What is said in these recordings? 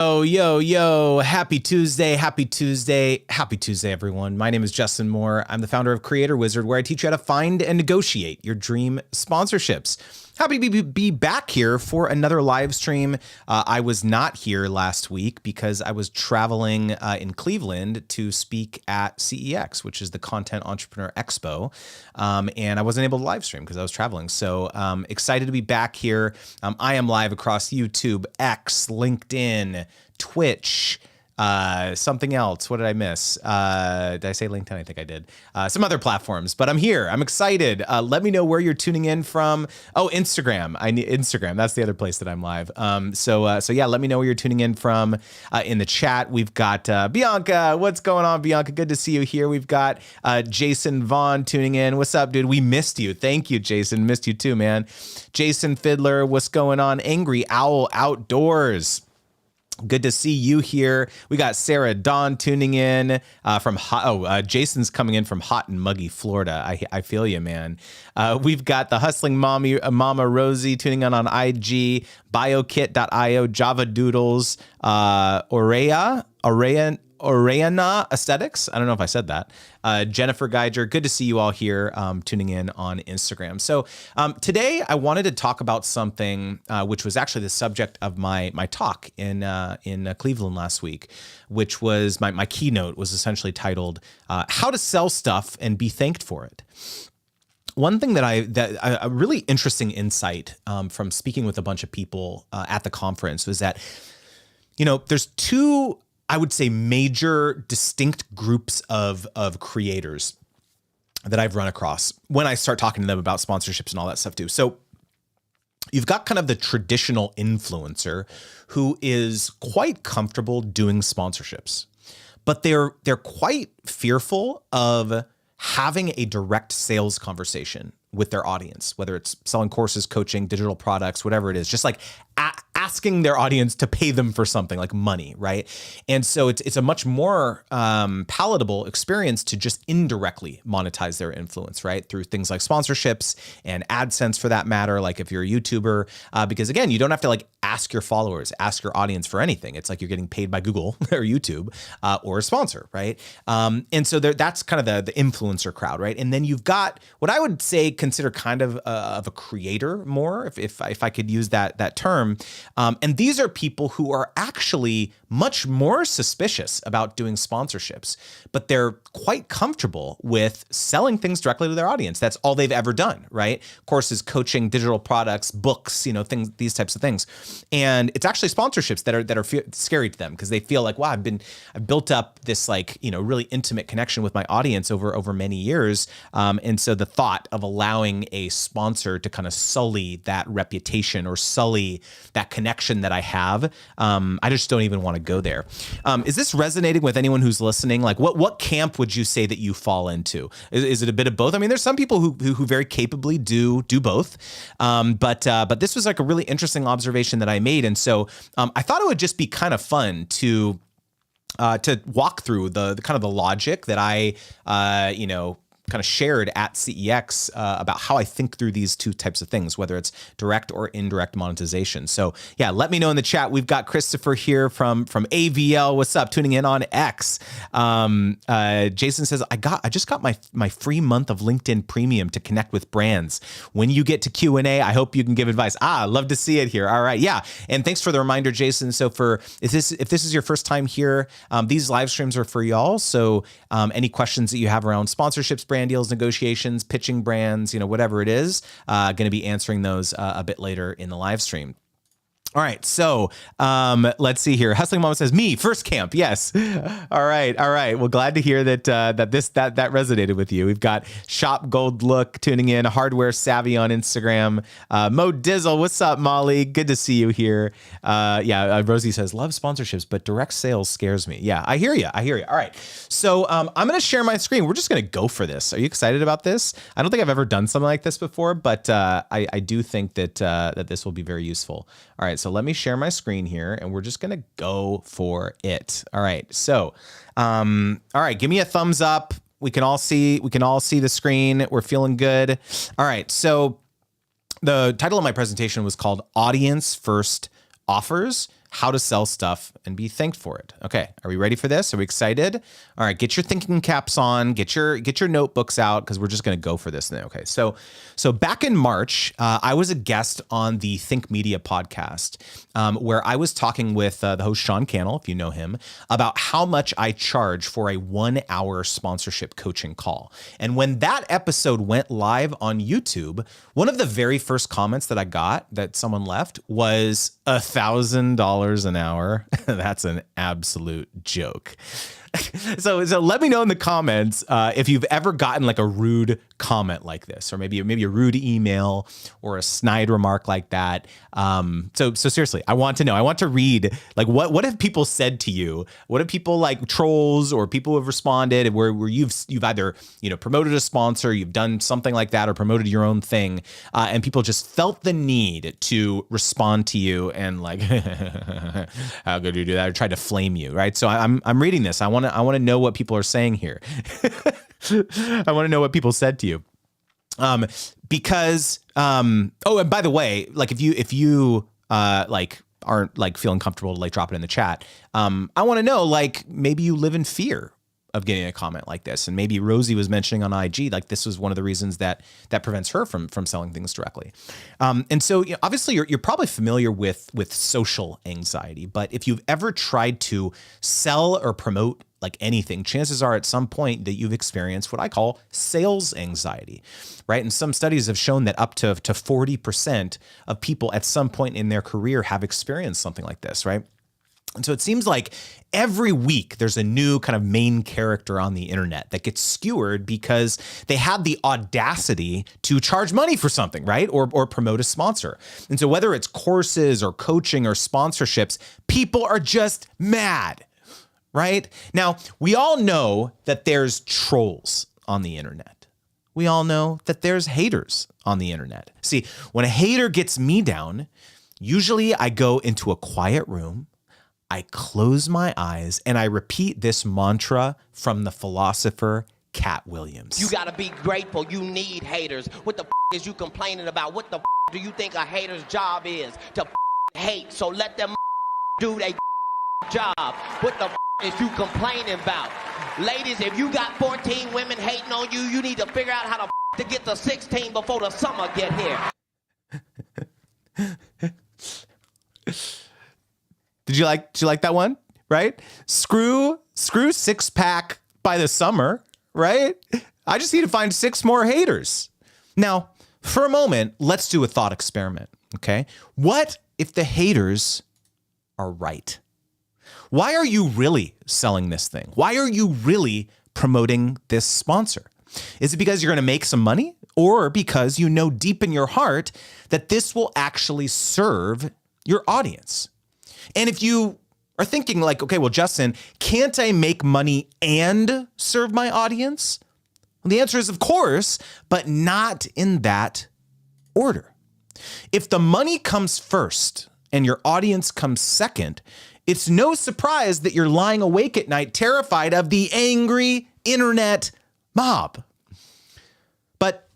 Oh, yo, happy Tuesday, everyone. My name is Justin Moore. I'm the founder of Creator Wizard, where I teach you how to find and negotiate your dream sponsorships. Happy to be back here for another live stream. I was not here last week because I was traveling in Cleveland to speak at CEX, which is the Content Entrepreneur Expo, and I wasn't able to live stream because I was traveling. So excited to be back here. I am live across YouTube, X, LinkedIn, Twitch, something else. What did I miss? Did I say LinkedIn? I think I did. Some other platforms, but I'm here. I'm excited. Let me know where you're tuning in from. Oh, Instagram. I need Instagram. That's the other place that I'm live. So yeah, let me know where you're tuning in from in the chat. We've got Bianca. What's going on, Bianca? Good to see you here. We've got Jason Vaughn tuning in. What's up, dude? We missed you. Thank you, Jason. Missed you too, man. Jason Fiddler. What's going on? Angry Owl Outdoors. Good to see you here. We got Sarah Dawn tuning in from Jason's coming in from hot and muggy Florida. I feel you, man. We've got the hustling Mama Rosie tuning in on IG, BioKit.io, Java Doodles, Orayana Aesthetics. I don't know if I said that. Jennifer Geiger, good to see you all here tuning in on Instagram. So today I wanted to talk about something which was actually the subject of my talk in Cleveland last week, which was my keynote was essentially titled "How to Sell Stuff and Be Thanked for It." One thing that a really interesting insight from speaking with a bunch of people at the conference was that, there's two, I would say, major distinct groups of creators that I've run across when I start talking to them about sponsorships and all that stuff too. So you've got kind of the traditional influencer who is quite comfortable doing sponsorships, but they're quite fearful of having a direct sales conversation with their audience, whether it's selling courses, coaching, digital products, whatever it is, just like asking their audience to pay them for something like money, right? And so it's a much more palatable experience to just indirectly monetize their influence, right? Through things like sponsorships and AdSense for that matter, like if you're a YouTuber, because again, you don't have to like ask your followers, ask your audience for anything. It's like you're getting paid by Google or YouTube or a sponsor, right? And so that's kind of the influencer crowd, right? And then you've got what I would say consider kind of a creator more, if I could use that term. And these are people who are actually much more suspicious about doing sponsorships, but they're quite comfortable with selling things directly to their audience. That's all they've ever done, right? Courses, coaching, digital products, books, things, these types of things. And it's actually sponsorships that are scary to them because they feel like, wow, I've built up this really intimate connection with my audience over many years. And so the thought of allowing a sponsor to kind of sully that reputation or sully that connection that I have, I just don't even want to go there. Is this resonating with anyone who's listening? Like what camp would you say that you fall into? Is it a bit of both? I mean, there's some people who very capably do both. But this was like a really interesting observation that I made. And so I thought it would just be kind of fun to walk through the kind of the logic that I, kind of shared at CEX about how I think through these two types of things, whether it's direct or indirect monetization. So yeah, let me know in the chat. We've got Christopher here from AVL. What's up? Tuning in on X. Jason says, I just got my free month of LinkedIn Premium to connect with brands. When you get to Q&A, I hope you can give advice. Love to see it here. All right. Yeah. And thanks for the reminder, Jason. So if this is your first time here, these live streams are for y'all. So any questions that you have around sponsorships, brand deals, negotiations, pitching brands, whatever it is, going to be answering those a bit later in the live stream. All right, so let's see here. Hustling Mama says, "Me first camp." Yes. All right. Well, glad to hear that that resonated with you. We've got Shop Gold Look tuning in, Hardware Savvy on Instagram. Mo Dizzle, what's up, Molly? Good to see you here. Rosie says, "Love sponsorships, but direct sales scares me." Yeah, I hear you. All right, so I'm going to share my screen. We're just going to go for this. Are you excited about this? I don't think I've ever done something like this before, but I do think that this will be very useful. All right. So let me share my screen here and we're just going to go for it. All right. So, all right, give me a thumbs up. We can all see the screen. We're feeling good. All right. So the title of my presentation was called Audience First Offers, how to sell stuff and be thanked for it. Okay, are we ready for this? Are we excited? All right, get your thinking caps on, get your notebooks out, because we're just going to go for this now. Okay, so back in March, I was a guest on the Think Media podcast, where I was talking with the host Sean Cannell, if you know him, about how much I charge for a 1-hour sponsorship coaching call. And when that episode went live on YouTube, one of the very first comments that I got that someone left was $1,000 an hour. That's an absolute joke. So let me know in the comments if you've ever gotten like a rude comment like this, or maybe a rude email or a snide remark like that. So seriously, I want to know. I want to read, like, what have people said to you? What have people, like, trolls or people who have responded where you've either, promoted a sponsor, you've done something like that, or promoted your own thing, and people just felt the need to respond to you and, like, how could you do that, or tried to flame you, right? So I'm reading this. I want to know what people are saying here. I want to know what people said to you. Because and by the way, like, if you like aren't, like, feeling comfortable to, like, drop it in the chat, I want to know, like, maybe you live in fear of getting a comment like this, and maybe Rosie was mentioning on IG, like, this was one of the reasons that prevents her from selling things directly. And so, obviously you're probably familiar with social anxiety, but if you've ever tried to sell or promote, like, anything, chances are at some point that you've experienced what I call sales anxiety, right? And some studies have shown that up to 40% of people at some point in their career have experienced something like this, right? And so it seems like every week there's a new kind of main character on the internet that gets skewered because they had the audacity to charge money for something, right? Or promote a sponsor. And so whether it's courses or coaching or sponsorships, people are just mad, right? Now, we all know that there's trolls on the internet. We all know that there's haters on the internet. See, when a hater gets me down, usually I go into a quiet room, I close my eyes, and I repeat this mantra from the philosopher Cat Williams. You gotta be grateful. You need haters. What the is you complaining about? What the do you think a hater's job is? To hate. So let them do their job. What the is you complaining about? Ladies, if you got 14 women hating on you, you need to figure out how to get to 16 before the summer get here. Did you like that one? Right? Screw 6-pack by the summer, right? I just need to find 6 more haters. Now, for a moment, let's do a thought experiment, okay? What if the haters are right? Why are you really selling this thing? Why are you really promoting this sponsor? Is it because you're going to make some money, or because you know deep in your heart that this will actually serve your audience? And if you are thinking, like, okay, well, Justin, can't I make money and serve my audience? Well, the answer is, of course, but not in that order. If the money comes first and your audience comes second, it's no surprise that you're lying awake at night terrified of the angry internet mob. But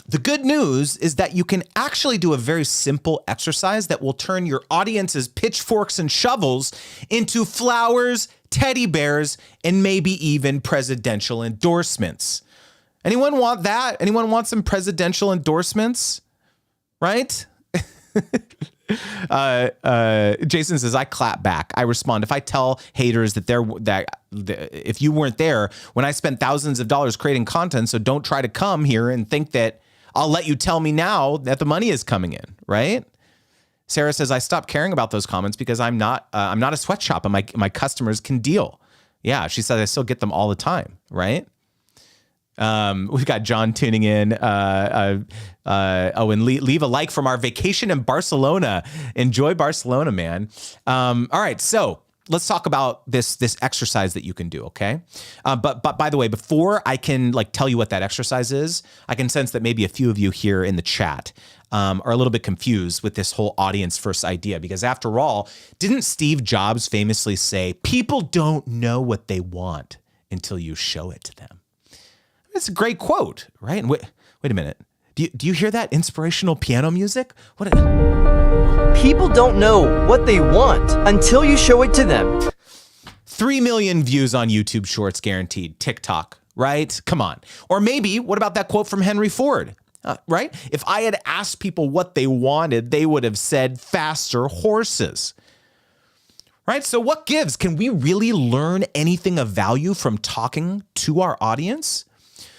the good news is that you can actually do a very simple exercise that will turn your audience's pitchforks and shovels into flowers, teddy bears, and maybe even presidential endorsements. Anyone want that? Anyone want some presidential endorsements? Right? Jason says, I clap back. I respond. If I tell haters that if you weren't there when I spent thousands of dollars creating content, so don't try to come here and think that I'll let you tell me now that the money is coming in, right? Sarah says, I stopped caring about those comments because I'm not a sweatshop and my customers can deal. Yeah, she said I still get them all the time, right? We've got John tuning in. And leave a like from our vacation in Barcelona. Enjoy Barcelona, man. All right, so let's talk about this exercise that you can do, okay? But by the way, before I can, like, tell you what that exercise is, I can sense that maybe a few of you here in the chat are a little bit confused with this whole audience first idea, because after all, didn't Steve Jobs famously say, people don't know what they want until you show it to them? It's a great quote, right? And wait a minute. Do you hear that inspirational piano music? People don't know what they want until you show it to them. 3 million views on YouTube Shorts guaranteed. TikTok, right? Come on. Or maybe, what about that quote from Henry Ford? Right? If I had asked people what they wanted, they would have said faster horses. Right? So what gives? Can we really learn anything of value from talking to our audience?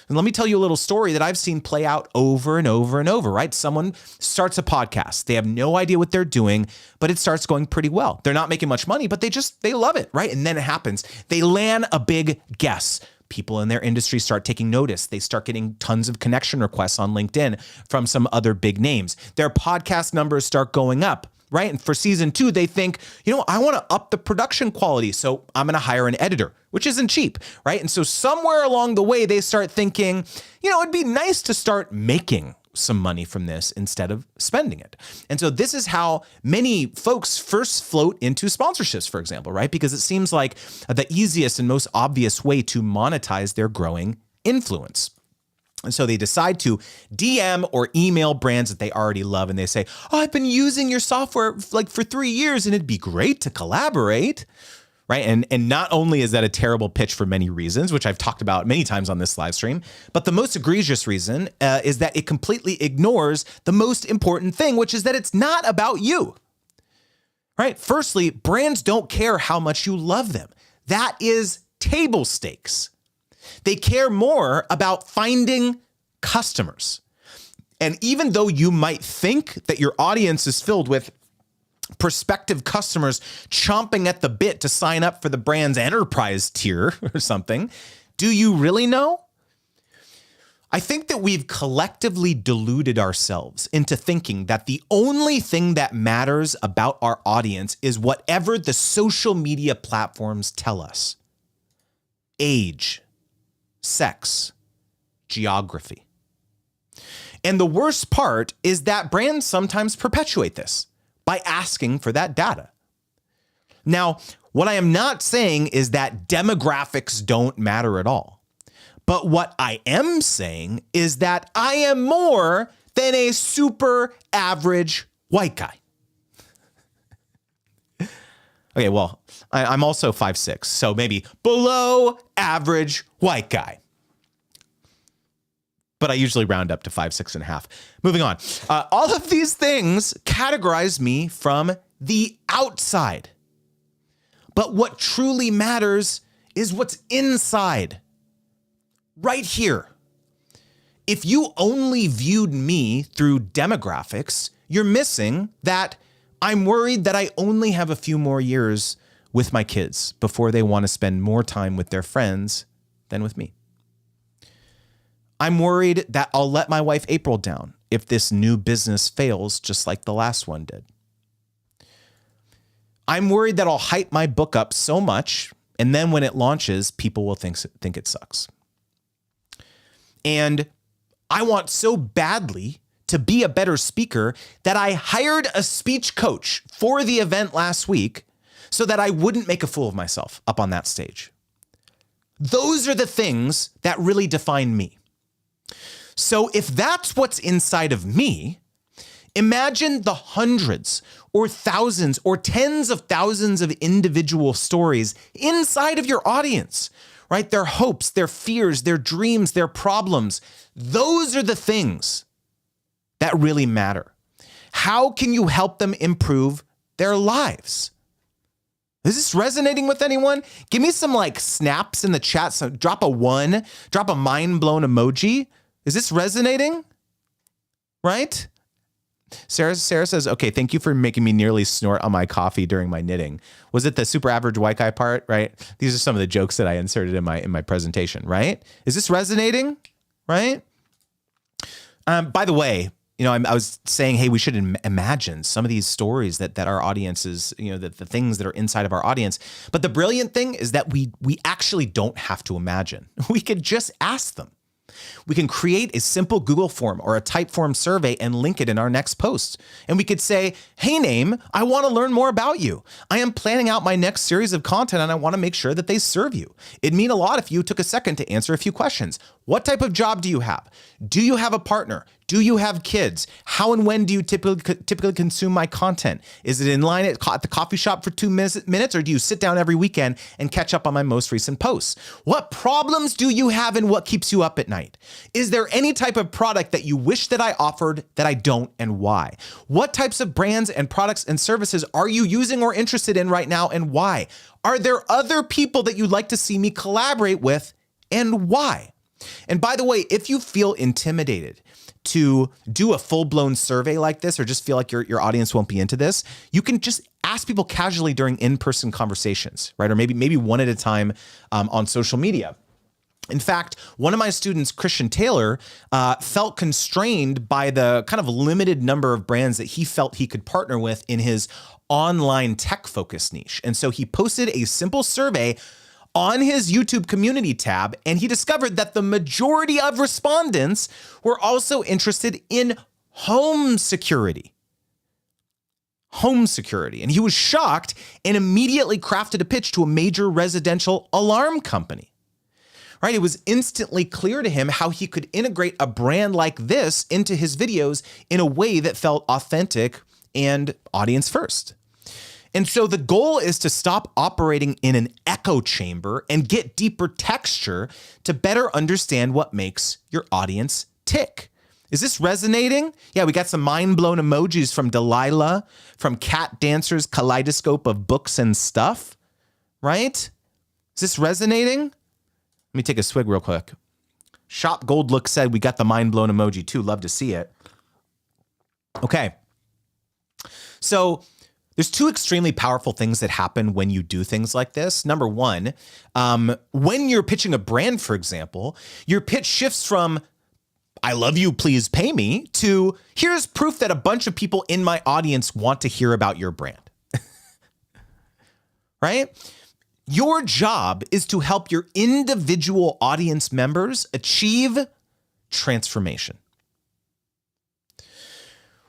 And let me tell you a little story that I've seen play out over and over and over, right? Someone starts a podcast. They have no idea what they're doing, but it starts going pretty well. They're not making much money, but they love it, right? And then it happens. They land a big guest. People in their industry start taking notice. They start getting tons of connection requests on LinkedIn from some other big names. Their podcast numbers start going up. Right. And for season 2, they think, I want to up the production quality. So I'm going to hire an editor, which isn't cheap. Right. And so somewhere along the way, they start thinking, it'd be nice to start making some money from this instead of spending it. And so this is how many folks first float into sponsorships, for example, right? Because it seems like the easiest and most obvious way to monetize their growing influence. And so they decide to DM or email brands that they already love. And they say, I've been using your software for 3 years and it'd be great to collaborate. Right. And not only is that a terrible pitch for many reasons, which I've talked about many times on this live stream, but the most egregious reason is that it completely ignores the most important thing, which is that it's not about you. Right. Firstly, brands don't care how much you love them. That is table stakes. They care more about finding customers. And even though you might think that your audience is filled with prospective customers chomping at the bit to sign up for the brand's enterprise tier or something, do you really know? I think that we've collectively deluded ourselves into thinking that the only thing that matters about our audience is whatever the social media platforms tell us. Age, sex, geography. And the worst part is that brands sometimes perpetuate this by asking for that data. Now, what I am not saying is that demographics don't matter at all. But what I am saying is that I am more than a super average white guy. Okay, well, I'm also 5'6", so maybe below average white guy. But I usually round up to 5'6.5". Moving on. All of these things categorize me from the outside. But what truly matters is what's inside. Right here. If you only viewed me through demographics, you're missing that I'm worried that I only have a few more years with my kids before they want to spend more time with their friends than with me. I'm worried that I'll let my wife April down if this new business fails just like the last one did. I'm worried that I'll hype my book up so much, and then when it launches, people will think it sucks. And I want so badly to be a better speaker that I hired a speech coach for the event last week so that I wouldn't make a fool of myself up on that stage. Those are the things that really define me. So if that's what's inside of me, imagine the hundreds or thousands or tens of thousands of individual stories inside of your audience, right? Their hopes, their fears, their dreams, their problems. Those are the things that really matter. How can you help them improve their lives? Is this resonating with anyone? Give me some snaps in the chat. So drop a 1, drop a mind blown emoji. Is this resonating? Right? Sarah says, okay, thank you for making me nearly snort on my coffee during my knitting. Was it the super average white guy part, right? These are some of the jokes that I inserted in my presentation, right? Is this resonating? Right? By the way, I was saying, hey, we should imagine some of these stories that our audiences, the things that are inside of our audience. But the brilliant thing is that we actually don't have to imagine. We could just ask them. We can create a simple Google form or a Typeform survey and link it in our next post. And we could say, hey, name, I want to learn more about you. I am planning out my next series of content and I want to make sure that they serve you. It'd mean a lot if you took a second to answer a few questions. What type of job do you have? Do you have a partner? Do you have kids? How and when do you typically consume my content? Is it in line at the coffee shop for 2 minutes, or do you sit down every weekend and catch up on my most recent posts? What problems do you have and what keeps you up at night? Is there any type of product that you wish that I offered that I don't, and why? What types of brands and products and services are you using or interested in right now, and why? Are there other people that you'd like to see me collaborate with, and why? And by the way, if you feel intimidated to do a full-blown survey like this, or just feel like your audience won't be into this, you can just ask people casually during in-person conversations, right? Or maybe one at a time on social media. In fact, one of my students, Christian Taylor, felt constrained by the kind of limited number of brands that he felt he could partner with in his online tech-focused niche. And so he posted a simple survey on his YouTube community tab, and he discovered that the majority of respondents were also interested in home security. Home security. And he was shocked and immediately crafted a pitch to a major residential alarm company. Right? It was instantly clear to him how he could integrate a brand like this into his videos in a way that felt authentic and audience first. And so the goal is to stop operating in an echo chamber and get deeper texture to better understand what makes your audience tick. Is this resonating? Yeah, we got some mind-blown emojis from Delilah, from Cat Dancer's kaleidoscope of books and stuff, right? Is this resonating? Let me take a swig real quick. Shop Gold Look said we got the mind-blown emoji too. Love to see it. Okay. So there's two extremely powerful things that happen when you do things like this. Number one, when you're pitching a brand, for example, your pitch shifts from "I love you, please pay me" to "here's proof that a bunch of people in my audience want to hear about your brand." Right? Your job is to help your individual audience members achieve transformation.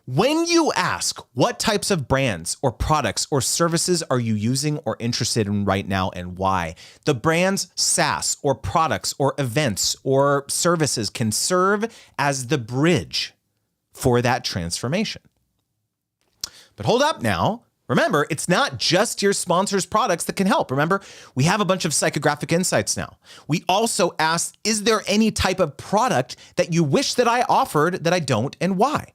When you ask what types of brands or products or services are you using or interested in right now and why, the brand's SaaS or products or events or services can serve as the bridge for that transformation. But hold up now. Remember, it's not just your sponsor's products that can help. Remember, we have a bunch of psychographic insights now. We also asked, is there any type of product that you wish that I offered that I don't, and why?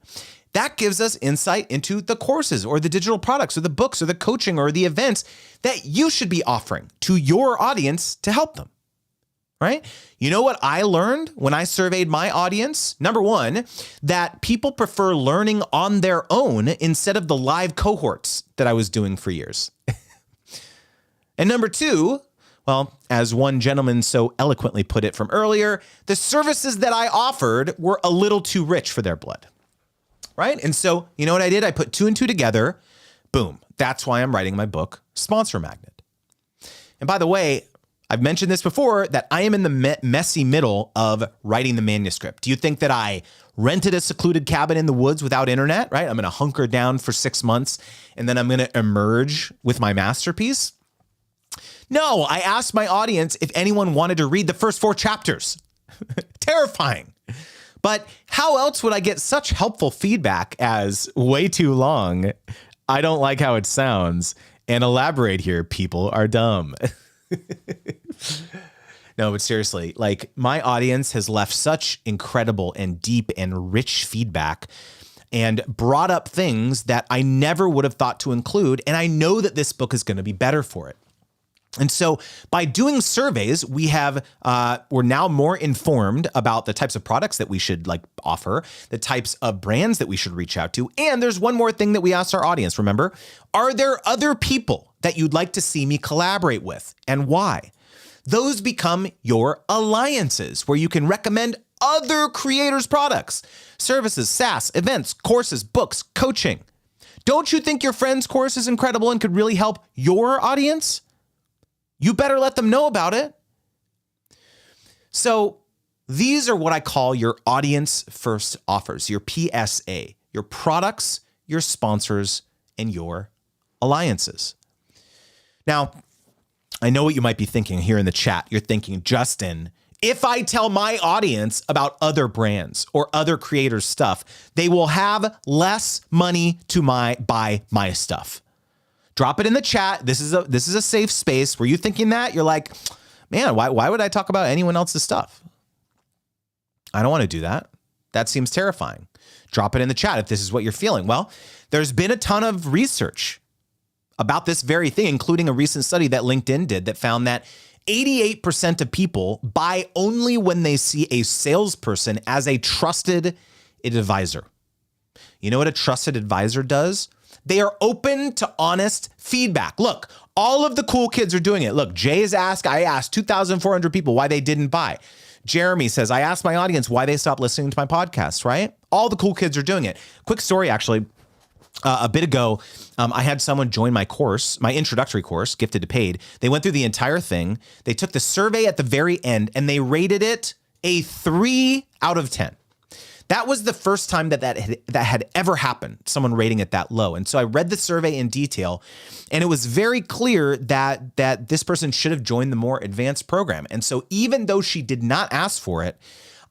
That gives us insight into the courses or the digital products or the books or the coaching or the events that you should be offering to your audience to help them, right? You know what I learned when I surveyed my audience? Number one, that people prefer learning on their own instead of the live cohorts that I was doing for years. And number two, well, as one gentleman so eloquently put it from earlier, the services that I offered were a little too rich for their blood. Right? And so, you know what I did? I put two and two together. Boom. That's why I'm writing my book, Sponsor Magnet. And by the way, I've mentioned this before, that I am in the messy middle of writing the manuscript. Do you think that I rented a secluded cabin in the woods without internet, right? I'm going to hunker down for 6 months and then I'm going to emerge with my masterpiece? No, I asked my audience if anyone wanted to read the first 4 chapters. Terrifying. But how else would I get such helpful feedback as "way too long, I don't like how it sounds, and elaborate here, people are dumb"? No, but seriously, like, my audience has left such incredible and deep and rich feedback and brought up things that I never would have thought to include. And I know that this book is going to be better for it. And so by doing surveys, we're now more informed about the types of products that we should offer, the types of brands that we should reach out to. And there's one more thing that we asked our audience. Remember, are there other people that you'd like to see me collaborate with, and why? Those become your alliances, where you can recommend other creators' products, services, SaaS, events, courses, books, coaching. Don't you think your friend's course is incredible and could really help your audience? You better let them know about it. So these are what I call your audience first offers, your PSA, your products, your sponsors, and your alliances. Now, I know what you might be thinking here in the chat. You're thinking, Justin, If I tell my audience about other brands or other creators' stuff, they will have less money to buy my stuff. Drop it in the chat. This is a safe space. Were you thinking that? You're like, man, why would I talk about anyone else's stuff? I don't want to do that. That seems terrifying. Drop it in the chat if this is what you're feeling. Well, there's been a ton of research about this very thing, including a recent study that LinkedIn did that found that 88% of people buy only when they see a salesperson as a trusted advisor. You know what a trusted advisor does? They are open to honest feedback. Look, all of the cool kids are doing it. Look, Jay I asked 2,400 people why they didn't buy. Jeremy says, I asked my audience why they stopped listening to my podcast, right? All the cool kids are doing it. Quick story, actually. A bit ago, I had someone join my course, my introductory course, Gifted to Paid. They went through the entire thing. They took the survey at the very end and they rated it a 3 out of 10. That was the first time that had ever happened, someone rating it that low. And so I read the survey in detail, and it was very clear that this person should have joined the more advanced program. And so even though she did not ask for it,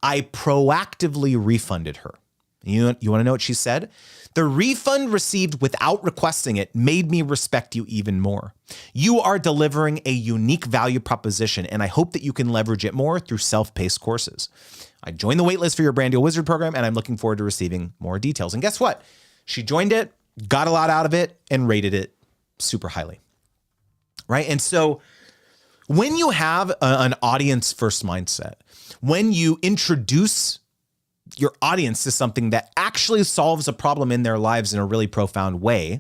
I proactively refunded her. You want to know what she said? The refund received without requesting it made me respect you even more. You are delivering a unique value proposition, and I hope that you can leverage it more through self-paced courses. I joined the waitlist for your Brand Deal Wizard program, and I'm looking forward to receiving more details. And guess what? She joined it, got a lot out of it, and rated it super highly, right? And so when you have an audience-first mindset, when you introduce your audience to something that actually solves a problem in their lives in a really profound way,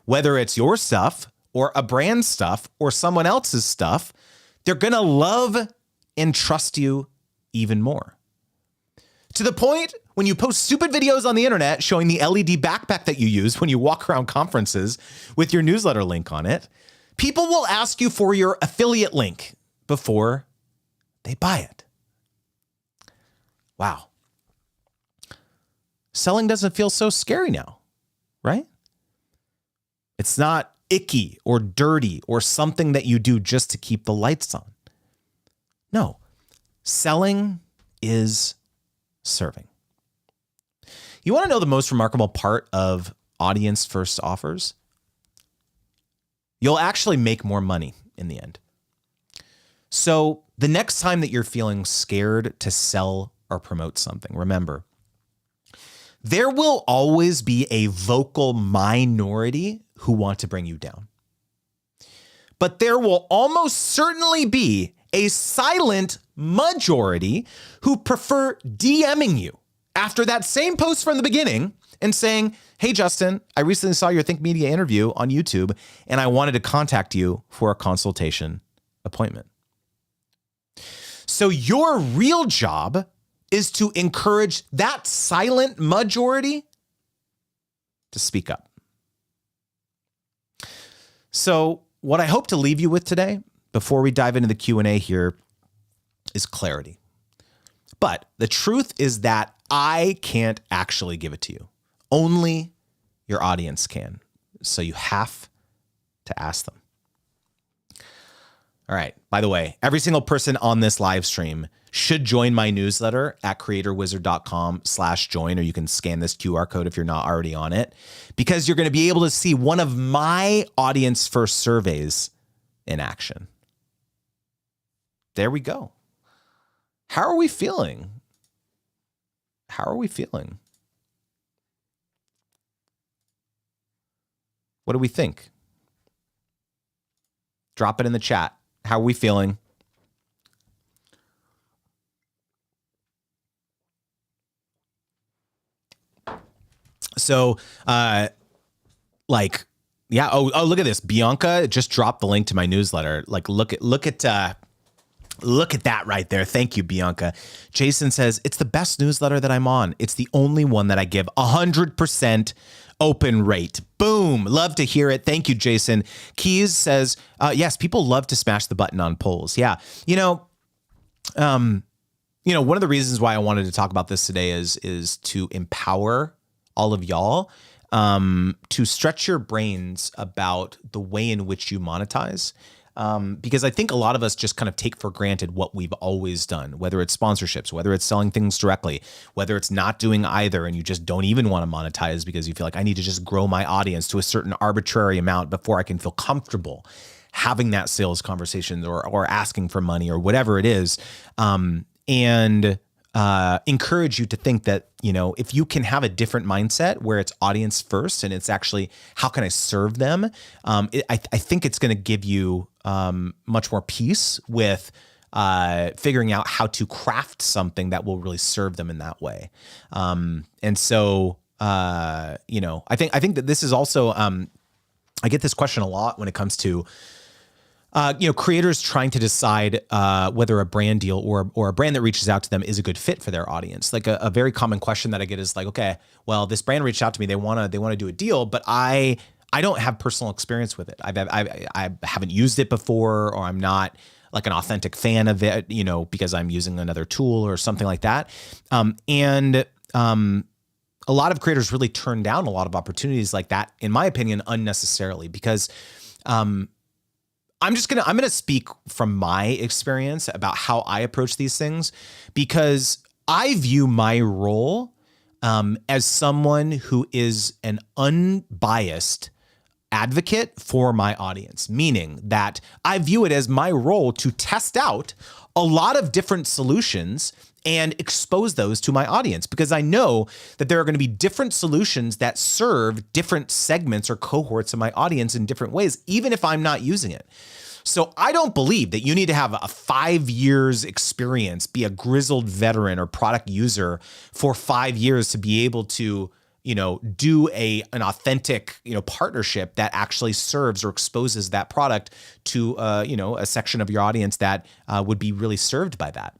whether it's your stuff or a brand stuff or someone else's stuff, they're going to love and trust you even more. To the point when you post stupid videos on the internet showing the LED backpack that you use when you walk around conferences with your newsletter link on it, people will ask you for your affiliate link before they buy it. Wow. Selling doesn't feel so scary now, right? It's not icky or dirty or something that you do just to keep the lights on. No, selling is serving. You want to know the most remarkable part of audience first offers? You'll actually make more money in the end. So the next time that you're feeling scared to sell or promote something, remember, there will always be a vocal minority who want to bring you down. But there will almost certainly be a silent majority who prefer DMing you after that same post from the beginning and saying, hey, Justin, I recently saw your Think Media interview on YouTube, and I wanted to contact you for a consultation appointment. So your real job is to encourage that silent majority to speak up. So what I hope to leave you with today, before we dive into the Q&A here, is clarity. But the truth is that I can't actually give it to you. Only your audience can. So you have to ask them. All right. By the way, every single person on this live stream should join my newsletter at creatorwizard.com/join, or you can scan this QR code if you're not already on it, because you're going to be able to see one of my audience first surveys in action. There we go. How are we feeling? How are we feeling? What do we think? Drop it in the chat. How are we feeling? So, yeah. Oh, look at this. Bianca just dropped the link to my newsletter. Like, look at that right there. Thank you, Bianca. Jason says, it's the best newsletter that I'm on. It's the only one that I give 100% open rate. Boom. Love to hear it. Thank you, Jason. Keys says, yes, people love to smash the button on polls. Yeah. One of the reasons why I wanted to talk about this today is to empower all of y'all to stretch your brains about the way in which you monetize. because I think a lot of us just kind of take for granted what we've always done, whether it's sponsorships, whether it's selling things directly, whether it's not doing either, and you just don't even want to monetize because you feel like I need to just grow my audience to a certain arbitrary amount before I can feel comfortable having that sales conversation or asking for money or whatever it is. And encourage you to think that, if you can have a different mindset where it's audience first and it's actually, how can I serve them? I think it's going to give you much more peace with figuring out how to craft something that will really serve them in that way. And so, I think that this is also, I get this question a lot when it comes to, creators trying to decide whether a brand deal or a brand that reaches out to them is a good fit for their audience. Like a very common question that I get is like, okay, well, this brand reached out to me. They want to do a deal, but I don't have personal experience with it. I haven't used it before, or I'm not like an authentic fan of it, because I'm using another tool or something like that. And a lot of creators really turn down a lot of opportunities like that, in my opinion, unnecessarily, because I'm going to speak from my experience about how I approach these things, because I view my role as someone who is an unbiased advocate for my audience, meaning that I view it as my role to test out a lot of different solutions and expose those to my audience, because I know that there are going to be different solutions that serve different segments or cohorts of my audience in different ways, even if I'm not using it. So I don't believe that you need to have a 5 years experience, be a grizzled veteran or product user for 5 years to be able to, do an authentic, partnership that actually serves or exposes that product to, a section of your audience that would be really served by that.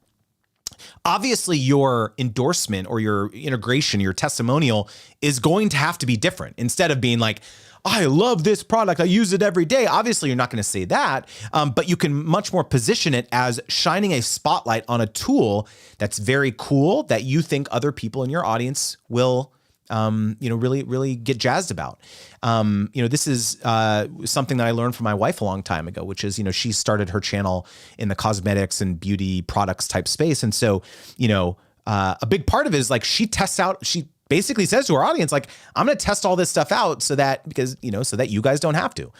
Obviously, your endorsement or your integration, your testimonial is going to have to be different. Instead of being like, I love this product, I use it every day. Obviously, you're not going to say that, but you can much more position it as shining a spotlight on a tool that's very cool that you think other people in your audience will really get jazzed about. This is something that I learned from my wife a long time ago, which is, she started her channel in the cosmetics and beauty products type space. And so, a big part of it is like, she basically says to our audience, like, I'm going to test all this stuff out so that you guys don't have to,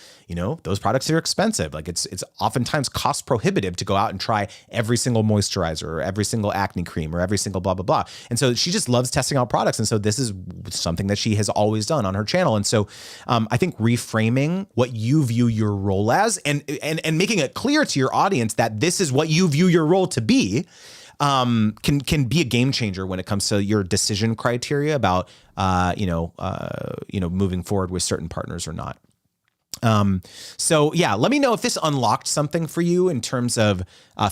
those products are expensive. Like it's oftentimes cost prohibitive to go out and try every single moisturizer or every single acne cream or every single blah, blah, blah. And so she just loves testing out products. And so this is something that she has always done on her channel. And so I think reframing what you view your role as and making it clear to your audience that this is what you view your role to be, can be a game changer when it comes to your decision criteria about, moving forward with certain partners or not. So yeah, let me know if this unlocked something for you in terms of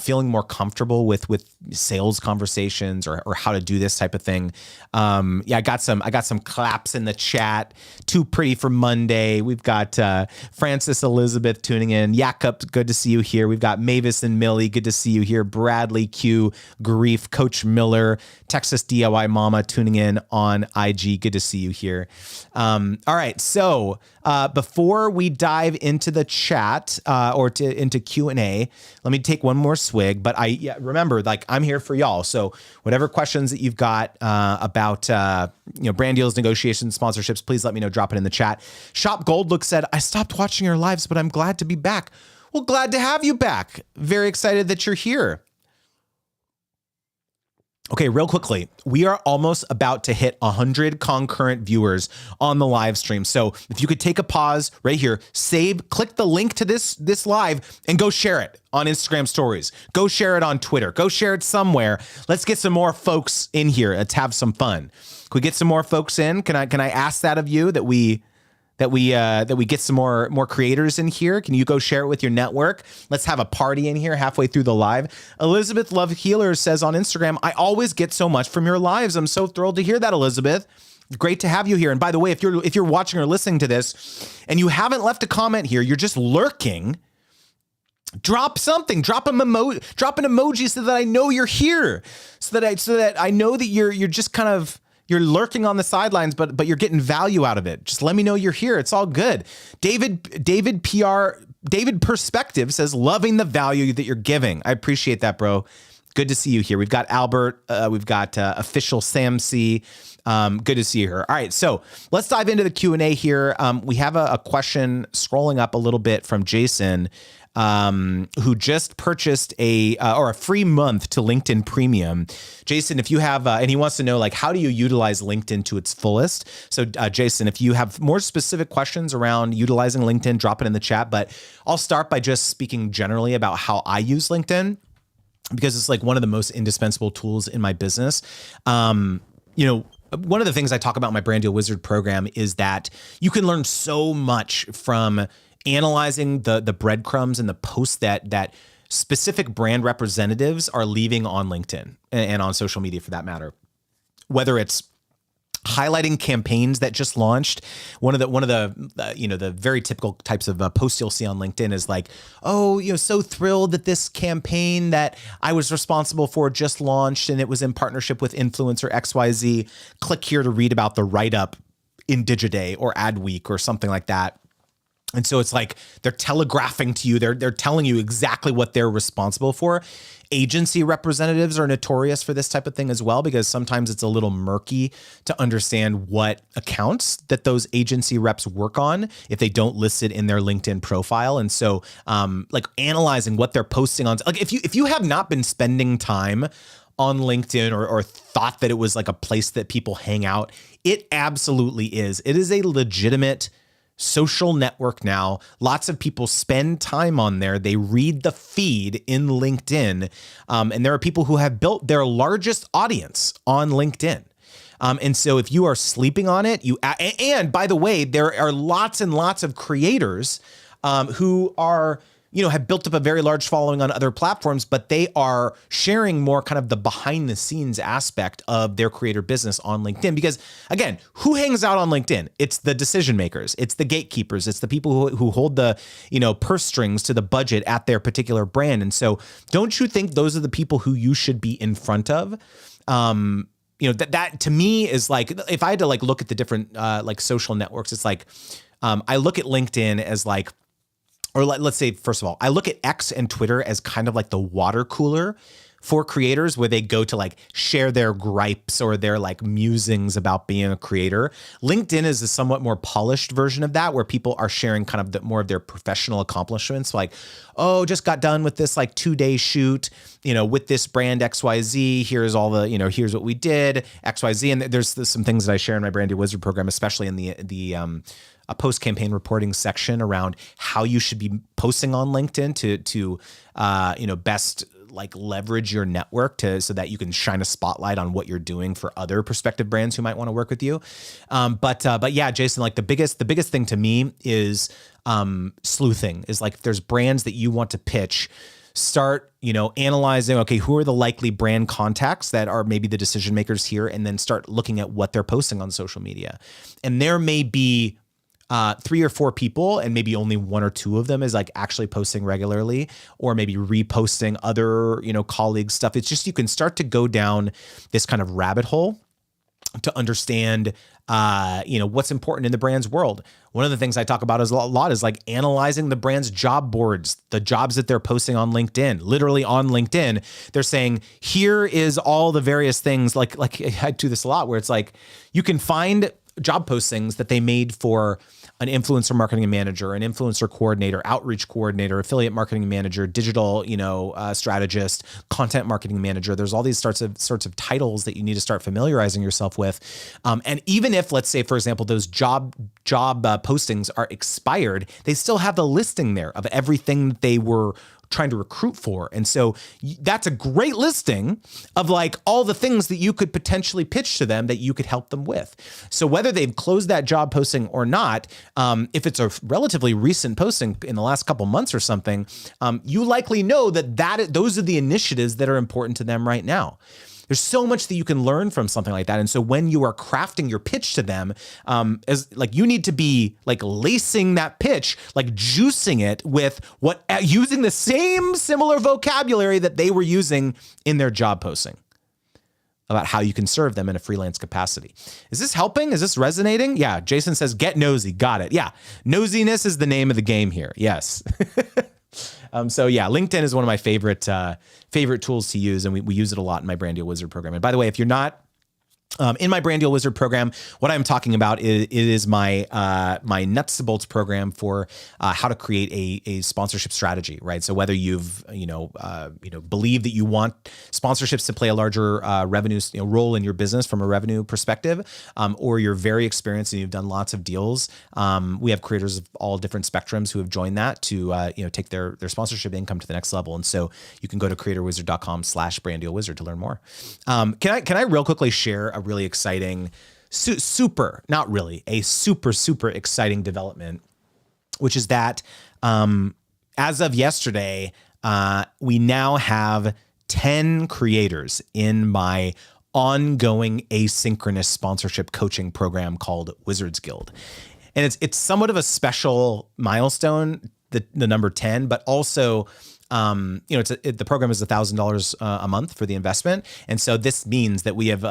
feeling more comfortable with sales conversations or how to do this type of thing. I got some claps in the chat. Too pretty for Monday. We've got Francis Elizabeth tuning in. Jakob, good to see you here. We've got Mavis and Millie, good to see you here. Bradley Q, Grief, Coach Miller, Texas DIY Mama tuning in on IG. Good to see you here. All right, so before we dive into the chat into Q&A, let me take one more swig. But remember, like, I'm here for y'all. So whatever questions that you've got about brand deals, negotiations, sponsorships, please let me know. Drop it in the chat. Shop Gold Look said, I stopped watching your lives, but I'm glad to be back. Well, glad to have you back. Very excited that you're here. Okay, real quickly, we are almost about to hit 100 concurrent viewers on the live stream. So if you could take a pause right here, click the link to this live and go share it on Instagram stories. Go share it on Twitter. Go share it somewhere. Let's get some more folks in here. Let's have some fun. Can we get some more folks in? Can I ask that of you, that we get some more creators in here? Can you go share it with your network? Let's have a party in here halfway through the live. Elizabeth Love Healer says on Instagram, I always get so much from your lives. I'm so thrilled to hear that, Elizabeth. Great to have you here. And by the way, if you're watching or listening to this and you haven't left a comment here, you're just lurking, drop something, drop an emoji so that I know you're here, so that I know that you're just kind of, you're lurking on the sidelines, but you're getting value out of it. Just let me know you're here. It's all good. David PR David Perspective says, loving the value that you're giving. I appreciate that, bro. Good to see you here. We've got Albert. We've got official Sam C. Good to see you here. All right, so let's dive into the Q&A here. We have a question scrolling up a little bit from Jason, who just purchased a free month to LinkedIn Premium. Jason, if you have, and he wants to know, like, how do you utilize LinkedIn to its fullest? So Jason, if you have more specific questions around utilizing LinkedIn, drop it in the chat. But I'll start by just speaking generally about how I use LinkedIn, because it's like one of the most indispensable tools in my business. One of the things I talk about in my Brand Deal Wizard program is that you can learn so much from analyzing the breadcrumbs and the posts that specific brand representatives are leaving on LinkedIn and on social media for that matter. Whether it's highlighting campaigns that just launched. One of the very typical types of posts you'll see on LinkedIn is like, oh, so thrilled that this campaign that I was responsible for just launched and it was in partnership with influencer XYZ. Click here to read about the write-up in Digiday or Adweek or something like that. And so it's like they're telegraphing to you, they're telling you exactly what they're responsible for. Agency representatives are notorious for this type of thing as well, because sometimes it's a little murky to understand what accounts that those agency reps work on if they don't list it in their LinkedIn profile. And so like analyzing what they're posting on, like if you have not been spending time on LinkedIn or thought that it was like a place that people hang out, it absolutely is. It is a legitimate social network now. Lots of people spend time on there. They read the feed in LinkedIn. And there are people who have built their largest audience on LinkedIn. And so if you are sleeping on it, and by the way, there are lots and lots of creators who are, have built up a very large following on other platforms, but they are sharing more kind of the behind the scenes aspect of their creator business on LinkedIn. Because again, who hangs out on LinkedIn? It's the decision makers. It's the gatekeepers. It's the people who hold the, purse strings to the budget at their particular brand. And so don't you think those are the people who you should be in front of? That to me is like, if I had to like look at the different like social networks, it's like, I look at LinkedIn as like, or let's say, first of all, I look at X and Twitter as kind of like the water cooler for creators, where they go to like share their gripes or their like musings about being a creator. LinkedIn is a somewhat more polished version of that, where people are sharing kind of more of their professional accomplishments. Like, oh, just got done with this like 2-day shoot, with this brand XYZ. Here's all the, here's what we did, XYZ. And there's some things that I share in my Brand Deal Wizard program, especially in the a post-campaign reporting section around how you should be posting on LinkedIn to best like leverage your network so that you can shine a spotlight on what you're doing for other prospective brands who might want to work with you. But yeah, Jason, like the biggest thing to me is sleuthing. Is like if there's brands that you want to pitch, start, analyzing, okay, who are the likely brand contacts that are maybe the decision makers here, and then start looking at what they're posting on social media. And there may be 3 or 4 people, and maybe only 1 or 2 of them is like actually posting regularly, or maybe reposting other, colleagues' stuff. It's just, you can start to go down this kind of rabbit hole to understand, what's important in the brand's world. One of the things I talk about a lot is like analyzing the brand's job boards, the jobs that they're posting on LinkedIn. Literally on LinkedIn, they're saying, here is all the various things. Like I do this a lot, where it's like, you can find job postings that they made for an influencer marketing manager, an influencer coordinator, outreach coordinator, affiliate marketing manager, digital, strategist, content marketing manager. There's all these sorts of titles that you need to start familiarizing yourself with. And even if, let's say, for example, those job postings are expired, they still have the listing there of everything that they were trying to recruit for. And so that's a great listing of like all the things that you could potentially pitch to them that you could help them with. So whether they've closed that job posting or not, if it's a relatively recent posting in the last couple months or something, you likely know that those are the initiatives that are important to them right now. There's so much that you can learn from something like that. And so when you are crafting your pitch to them, you need to be like lacing that pitch, like juicing it with using the same similar vocabulary that they were using in their job posting. about how you can serve them in a freelance capacity. Is this helping? Is this resonating? Yeah. Jason says, get nosy. Got it. Yeah. Nosiness is the name of the game here. Yes. So yeah, LinkedIn is one of my favorite tools to use. And we use it a lot in my Brand Deal Wizard program. And by the way, if you're not in my Brand Deal Wizard program, what I'm talking about is my my nuts to bolts program for how to create a sponsorship strategy, right? So whether you've believe that you want sponsorships to play a larger revenue role in your business from a revenue perspective, or you're very experienced and you've done lots of deals, we have creators of all different spectrums who have joined that to take their sponsorship income to the next level. And so you can go to creatorwizard.com/branddealwizard to learn more. Can I real quickly share a really exciting, super exciting development, which is that as of yesterday, we now have 10 creators in my ongoing asynchronous sponsorship coaching program called Wizards Guild. And it's somewhat of a special milestone, the number 10, but also the program is $1,000 a month for the investment, and so this means that we have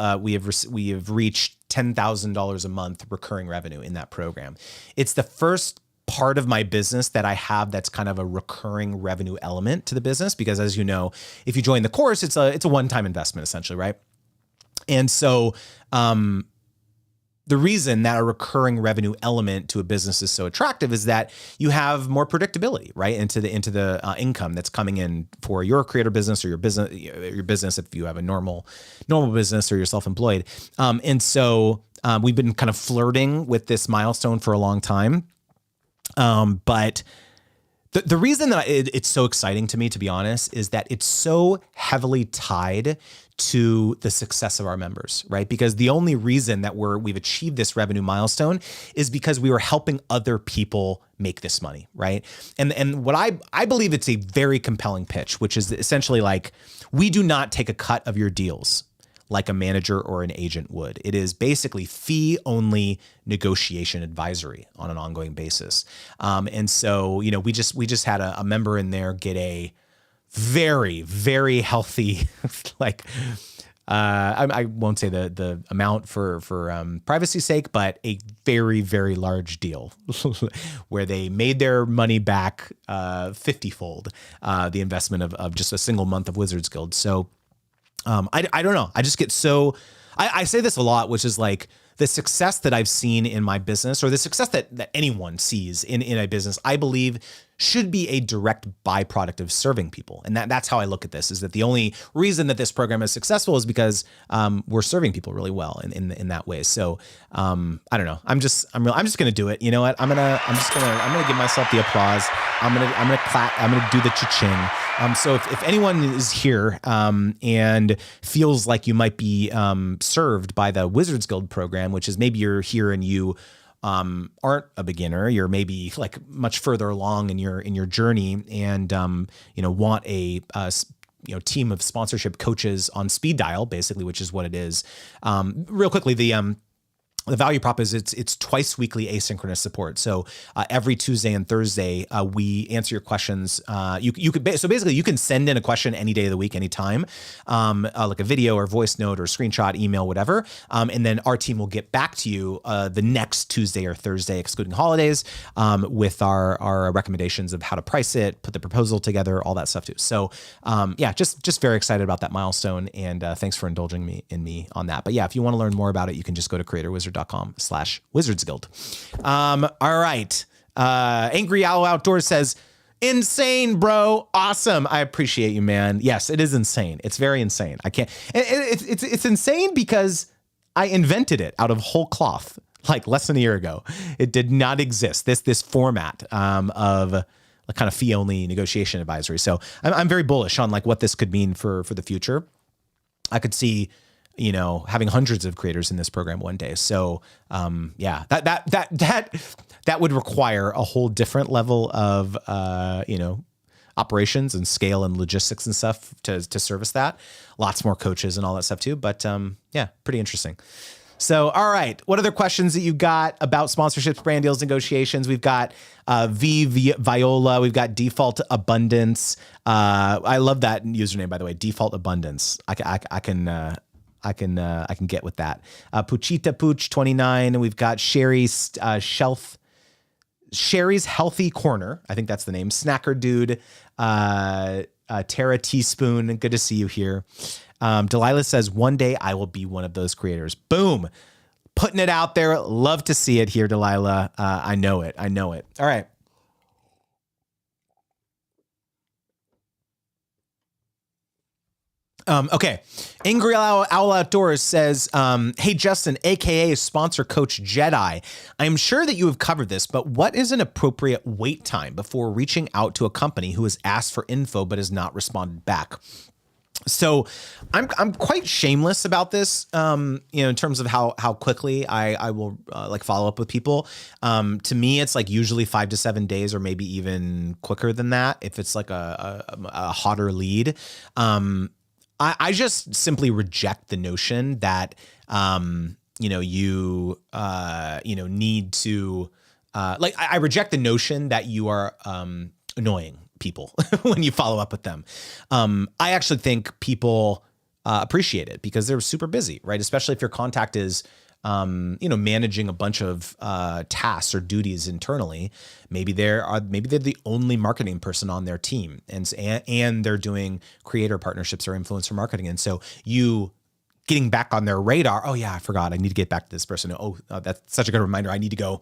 reached $10,000 a month recurring revenue in that program. It's the first part of my business that I have that's kind of a recurring revenue element to the business, because as you know, if you join the course, it's a one-time investment essentially, right? And so the reason that a recurring revenue element to a business is so attractive is that you have more predictability, right, into the income that's coming in for your creator business or your business if you have a normal business or you're self-employed. And so we've been kind of flirting with this milestone for a long time, but the reason that it's so exciting to me, to be honest, is that it's so heavily tied to the success of our members, right? Because the only reason that we've achieved this revenue milestone is because we were helping other people make this money, right? And what I believe it's a very compelling pitch, which is essentially like, we do not take a cut of your deals like a manager or an agent would. It is basically fee-only negotiation advisory on an ongoing basis. And so, we just had a member in there get a very, very healthy, I won't say the amount for privacy's sake, but a very, very large deal where they made their money back 50-fold, the investment of just a single month of Wizards Guild. So I don't know. I just get so, I say this a lot, which is like the success that I've seen in my business, or the success that anyone sees in a business, I believe should be a direct byproduct of serving people. And that's how I look at this, is that the only reason that this program is successful is because we're serving people really well in that way. So I don't know. I'm just going to do it. You know what? I'm going to give myself the applause. I'm going to clap. I'm going to do the cha-ching. So if anyone is here and feels like you might be served by the Wizards Guild program, which is maybe you're here and you aren't a beginner, you're maybe like much further along in your journey, and want a team of sponsorship coaches on speed dial, basically, which is what it is. Real quickly, the value prop is it's twice weekly asynchronous support. So every Tuesday and Thursday, we answer your questions. So basically you can send in a question any day of the week, anytime, like a video or voice note or screenshot, email, whatever. And then our team will get back to you the next Tuesday or Thursday, excluding holidays, with our recommendations of how to price it, put the proposal together, all that stuff too. So just very excited about that milestone, and thanks for indulging me on that. But yeah, if you want to learn more about it, you can just go to creatorwizard.com/wizardsguild. All right. Angry Owl Outdoors says, insane, bro. Awesome. I appreciate you, man. Yes, it is insane. It's very insane. I can't, it's insane because I invented it out of whole cloth, like less than a year ago. It did not exist. This format, of a kind of fee only negotiation advisory. So I'm very bullish on like what this could mean for the future. I could see, having hundreds of creators in this program one day. So, that would require a whole different level of, operations and scale and logistics and stuff to service that. Lots more coaches and all that stuff too. But, pretty interesting. So, all right. What other questions that you got about sponsorships, brand deals, negotiations? We've got Viola. We've got Default Abundance. I love that username, by the way. Default Abundance. I can get with that. Puchita Pooch 29. We've got Sherry's Healthy Corner. I think that's the name. Snacker Dude. Tara Teaspoon. Good to see you here. Delilah says, one day I will be one of those creators. Boom. Putting it out there. Love to see it here, Delilah. I know it. All right. Okay. Angry Owl Outdoors says, hey, Justin, AKA sponsor coach Jedi. I'm sure that you have covered this, but what is an appropriate wait time before reaching out to a company who has asked for info but has not responded back? So I'm quite shameless about this, in terms of how quickly I will follow up with people. To me, it's like usually 5 to 7 days, or maybe even quicker than that if it's like a hotter lead. I just simply reject the notion that, you need to, I reject the notion that you are annoying people when you follow up with them. I actually think people appreciate it because they're super busy, right? Especially if your contact is, managing a bunch of tasks or duties internally. Maybe they're the only marketing person on their team, and they're doing creator partnerships or influencer marketing. And so you getting back on their radar. Oh yeah, I forgot. I need to get back to this person. Oh, that's such a good reminder. I need to go,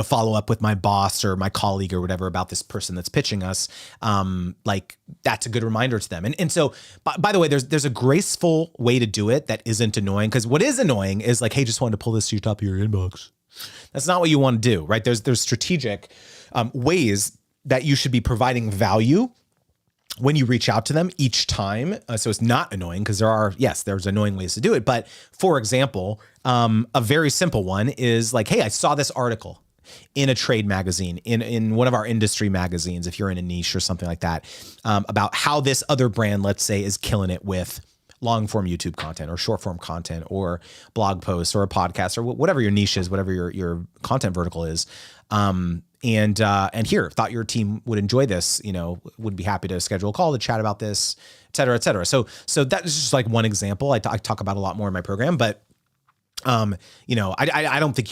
follow up with my boss or my colleague or whatever about this person that's pitching us. That's a good reminder to them. And so, by the way, there's a graceful way to do it that isn't annoying, because what is annoying is like, hey, just wanted to pull this to your top of your inbox. That's not what you want to do, right? There's strategic ways that you should be providing value when you reach out to them each time. So it's not annoying, because there's annoying ways to do it. But for example, a very simple one is like, hey, I saw this article in a trade magazine, in one of our industry magazines, if you're in a niche or something like that, about how this other brand, let's say, is killing it with long form YouTube content or short form content or blog posts or a podcast or whatever your niche is, whatever your content vertical is. And here, thought your team would enjoy this, would be happy to schedule a call to chat about this, et cetera, et cetera. So that is just like one example. I talk about a lot more in my program, but I don't think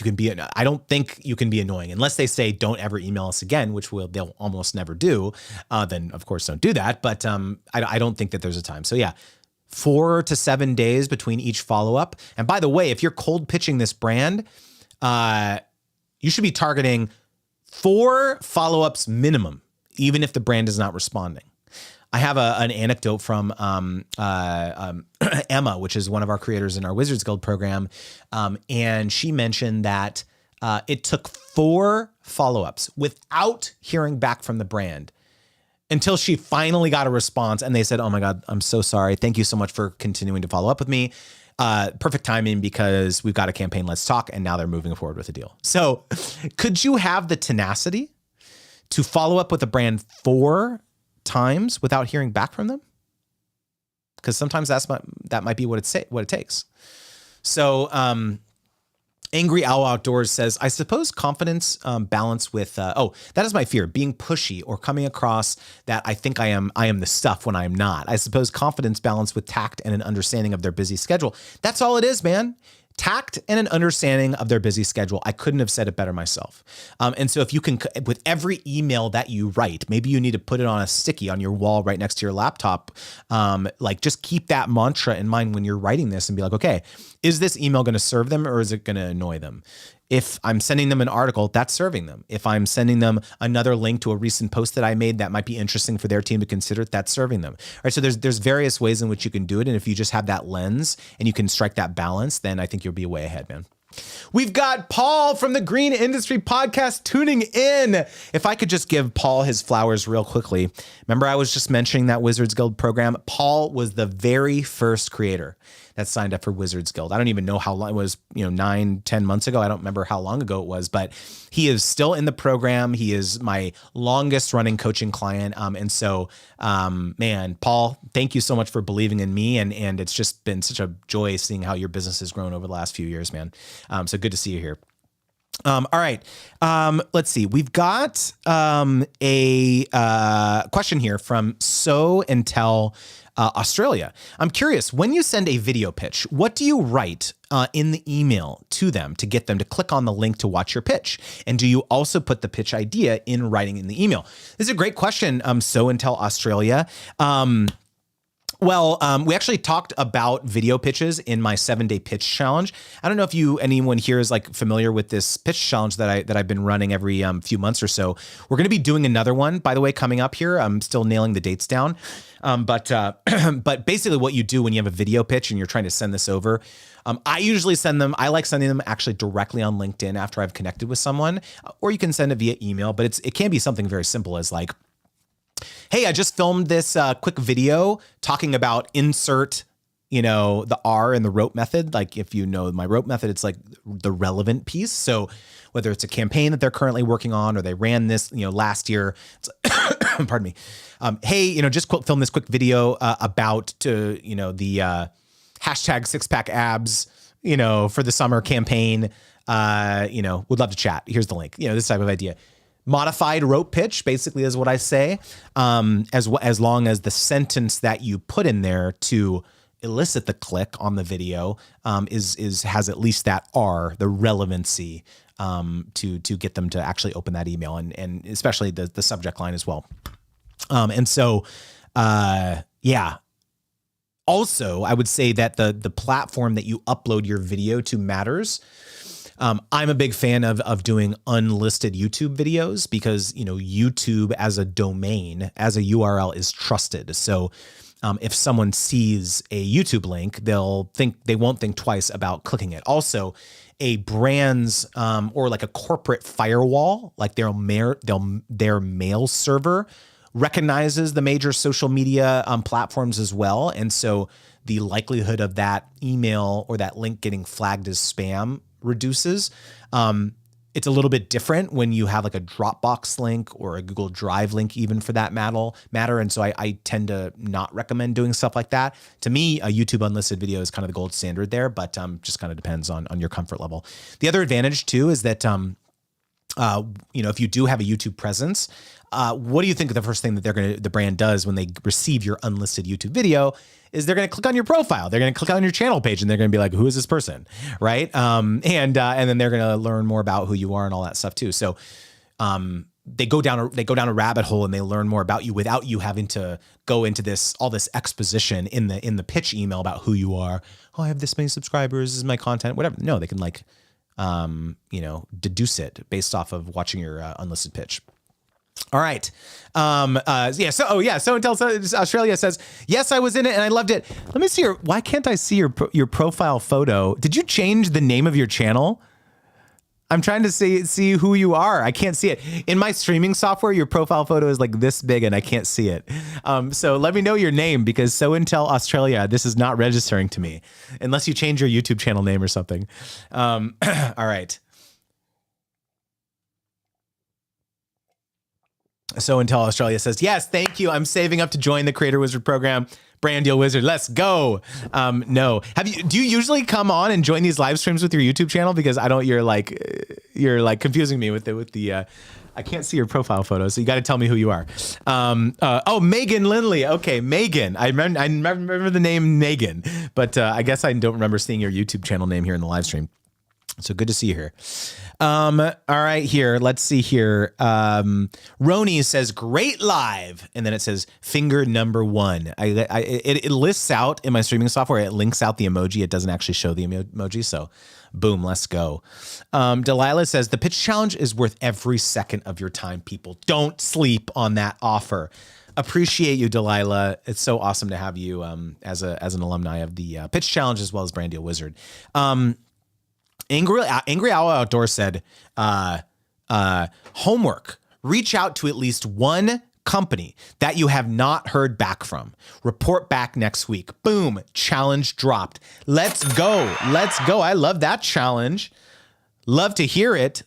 you can be annoying unless they say, don't ever email us again, which they'll almost never do. Then of course don't do that. But, I don't think that there's a time. So yeah, 4 to 7 days between each follow-up. And by the way, if you're cold pitching this brand, you should be targeting 4 follow-ups minimum, even if the brand is not responding. I have an anecdote from Emma, which is one of our creators in our Wizards Guild program. And she mentioned that it took 4 follow-ups without hearing back from the brand until she finally got a response. And they said, oh my God, I'm so sorry. Thank you so much for continuing to follow up with me. Perfect timing, because we've got a campaign, let's talk. And now they're moving forward with a deal. So could you have the tenacity to follow up with a brand 4 times without hearing back from them? Because sometimes that might be what it takes. So, Angry Owl Outdoors says, I suppose confidence balance with, that is my fear, being pushy or coming across that I think I am the stuff when I am not. I suppose confidence balance with tact and an understanding of their busy schedule. That's all it is, man. Tact and an understanding of their busy schedule. I couldn't have said it better myself. And so if you can, with every email that you write, maybe you need to put it on a sticky on your wall right next to your laptop. Just keep that mantra in mind when you're writing this and be like, okay, is this email going to serve them or is it going to annoy them? If I'm sending them an article, that's serving them. If I'm sending them another link to a recent post that I made that might be interesting for their team to consider, that's serving them. All right, so there's various ways in which you can do it. And if you just have that lens and you can strike that balance, then I think you'll be way ahead, man. We've got Paul from the Green Industry Podcast tuning in. If I could just give Paul his flowers real quickly. Remember, I was just mentioning that Wizards Guild program. Paul was the very first creator that signed up for Wizards Guild. I don't even know how long it was, 9-10 months ago. I don't remember how long ago it was, but he is still in the program. He is my longest running coaching client. And so, man, Paul, thank you so much for believing in me. And it's just been such a joy seeing how your business has grown over the last few years, man. So good to see you here. All right. Let's see. We've got a question here from So and Tell Australia. I'm curious, when you send a video pitch, what do you write in the email to them to get them to click on the link to watch your pitch? And do you also put the pitch idea in writing in the email? This is a great question, So and Tell Australia. Well, we actually talked about video pitches in my 7-day pitch challenge. I don't know if anyone here is like familiar with this pitch challenge that I've been running every few months or so. We're going to be doing another one, by the way, coming up here. I'm still nailing the dates down. But basically what you do when you have a video pitch and you're trying to send this over, I usually I like sending them actually directly on LinkedIn after I've connected with someone, or you can send it via email, but it can be something very simple as like, hey, I just filmed this quick video talking about insert, the R in the rope method. Like if you know my rope method, it's like the relevant piece. So whether it's a campaign that they're currently working on or they ran this, last year, it's pardon me. Hey, just film this quick video about the hashtag 6-pack abs, for the summer campaign. Would love to chat. Here's the link, this type of idea. Modified rope pitch basically is what I say, as long as the sentence that you put in there to elicit the click on the video has at least that R, the relevancy, to get them to actually open that email and especially the subject line as well. Also, I would say that the platform that you upload your video to matters. I'm a big fan of doing unlisted YouTube videos because, YouTube as a domain, as a URL is trusted. So if someone sees a YouTube link, they won't think twice about clicking it. Also, a brand's or like a corporate firewall, like their mail server recognizes the major social media platforms as well. And so the likelihood of that email or that link getting flagged as spam reduces. It's a little bit different when you have like a Dropbox link or a Google Drive link, even for that matter. And so I tend to not recommend doing stuff like that. To me, a YouTube unlisted video is kind of the gold standard there, but just kind of depends on your comfort level. The other advantage too is that, if you do have a YouTube presence, what do you think the first thing that the brand does when they receive your unlisted YouTube video is they're going to click on your profile. They're going to click on your channel page and they're going to be like, who is this person? Right. And then they're going to learn more about who you are and all that stuff too. So, they go down a rabbit hole and they learn more about you without you having to go into all this exposition in the pitch email about who you are. Oh, I have this many subscribers. This is my content, whatever. No, they can deduce it based off of watching your unlisted pitch. All right. So Until Australia says, yes, I was in it and I loved it. Let me see why can't I see your profile photo? Did you change the name of your channel? I'm trying to see who you are. I can't see it. In my streaming software, your profile photo is like this big and I can't see it. So let me know your name because Until Australia, this is not registering to me unless you change your YouTube channel name or something. All right. So Until Australia says, yes, thank you. I'm saving up to join the Creator Wizard program. Brand Deal Wizard. Let's go. No. Do you usually come on and join these live streams with your YouTube channel? Because you're like confusing me with the I can't see your profile photo. So you got to tell me who you are. Megan Lindley. Okay. Megan. I remember the name Megan, but I guess I don't remember seeing your YouTube channel name here in the live stream. So good to see you here. All right, here. Let's see here. Roni says, great live. And then it says finger number 1. It lists out in my streaming software. It links out the emoji. It doesn't actually show the emoji. So boom, let's go. Delilah says, the pitch challenge is worth every second of your time, people. Don't sleep on that offer. Appreciate you, Delilah. It's so awesome to have you as an alumni of the pitch challenge as well as Brand Deal Wizard. Angry Owl Outdoor said, homework, reach out to at least one company that you have not heard back from. Report back next week. Boom, challenge dropped. Let's go. I love that challenge. Love to hear it.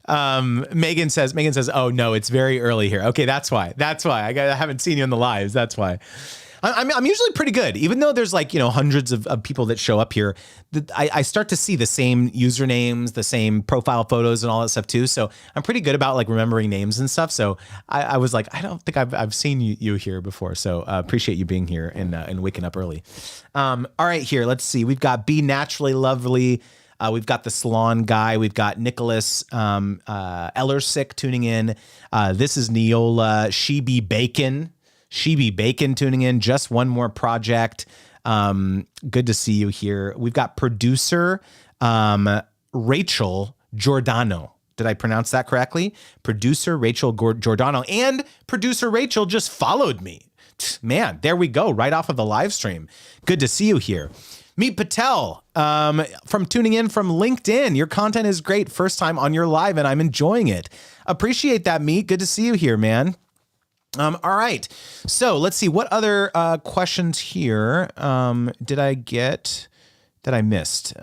Megan says, oh no, it's very early here. Okay, that's why. I haven't seen you in the lives. That's why. I'm usually pretty good, even though there's like, hundreds of people that show up here. I start to see the same usernames, the same profile photos and all that stuff too. So I'm pretty good about like remembering names and stuff. So I was like, I don't think I've seen you here before. So appreciate you being here and waking up early. All right, here, let's see. We've got Be Naturally Lovely. We've got the salon guy. We've got Nicholas Ellersick tuning in. This is Neola She Be Bacon tuning in. Just One More Project. Good to see you here. We've got producer Rachel Giordano. Did I pronounce that correctly? Producer Rachel Giordano. And producer Rachel just followed me. Man, there we go. Right off of the live stream. Good to see you here. Meet Patel from tuning in from LinkedIn. Your content is great. First time on your live and I'm enjoying it. Appreciate that, Meet. Good to see you here, man. All right. So let's see. What other questions here did I get that I missed?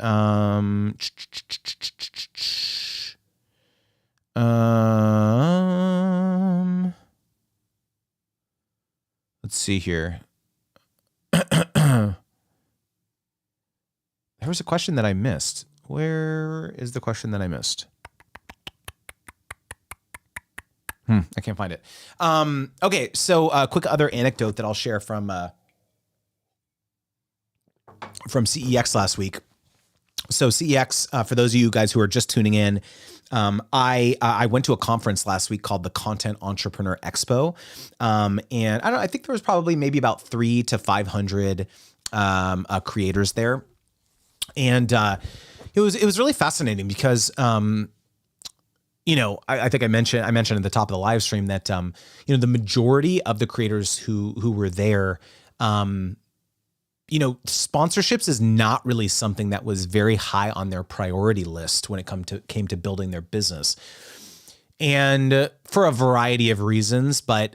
Let's see here. There was a question that I missed. Where is the question that I missed? I can't find it. Okay, so a quick other anecdote that I'll share from CEX last week. So CEX, for those of you guys who are just tuning in, I went to a conference last week called the Content Entrepreneur Expo, and I don't know, I think there was probably maybe about 300 to 500 creators there. And it was really fascinating because I think I mentioned at the top of the live stream that the majority of the creators who were there, sponsorships is not really something that was very high on their priority list when it came to building their business. And for a variety of reasons, but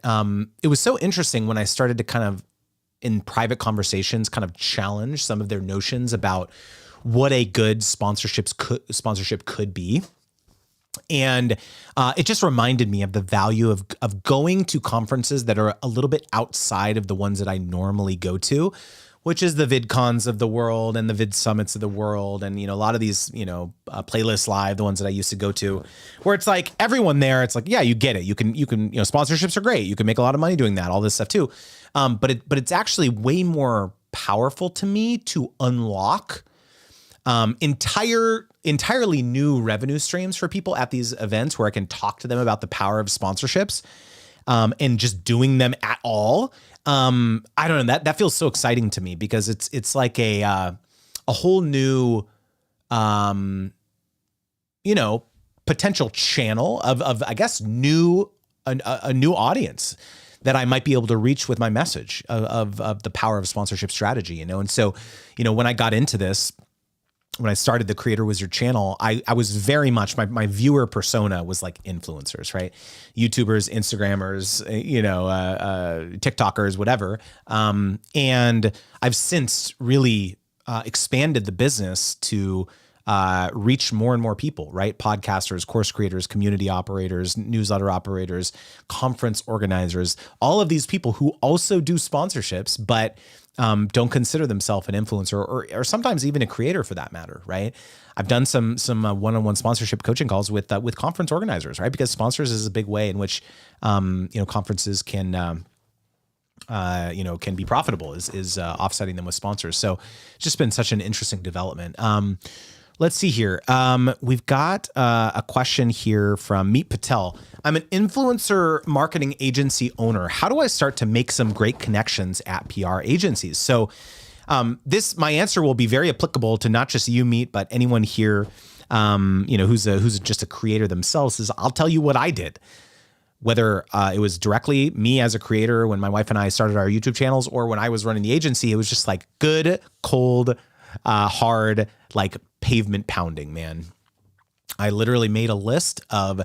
it was so interesting when I started to kind of in private conversations kind of challenge some of their notions about what a good sponsorship could be. And it just reminded me of the value of going to conferences that are a little bit outside of the ones that I normally go to, which is the VidCons of the world and the Vid Summits of the world. And, a lot of these, Playlist Live, the ones that I used to go to, where it's like everyone there, it's like, yeah, you get it. You can, sponsorships are great. You can make a lot of money doing that, all this stuff too. But it's actually way more powerful to me to unlock entirely new revenue streams for people at these events where I can talk to them about the power of sponsorships and just doing them at all. I don't know, that feels so exciting to me because it's like a whole new, potential channel of I guess a new audience that I might be able to reach with my message of the power of sponsorship strategy, And so, when I got into this, when I started the Creator Wizard channel, I was very much, my viewer persona was like influencers, right? YouTubers, Instagrammers, TikTokers, whatever. And I've since really expanded the business to reach more and more people, right? Podcasters, course creators, community operators, newsletter operators, conference organizers, all of these people who also do sponsorships, but don't consider themselves an influencer or sometimes even a creator for that matter, right? I've done some one-on-one sponsorship coaching calls with conference organizers, right? Because sponsors is a big way in which conferences can be profitable is offsetting them with sponsors. So it's just been such an interesting development. Let's see here. We've got a question here from Meet Patel. I'm an influencer marketing agency owner. How do I start to make some great connections at PR agencies? So my answer will be very applicable to not just you, Meet, but anyone here, who's just a creator themselves. Is I'll tell you what I did. Whether it was directly me as a creator when my wife and I started our YouTube channels, or when I was running the agency, it was just like good, cold, hard, like pavement pounding, man. I literally made a list of,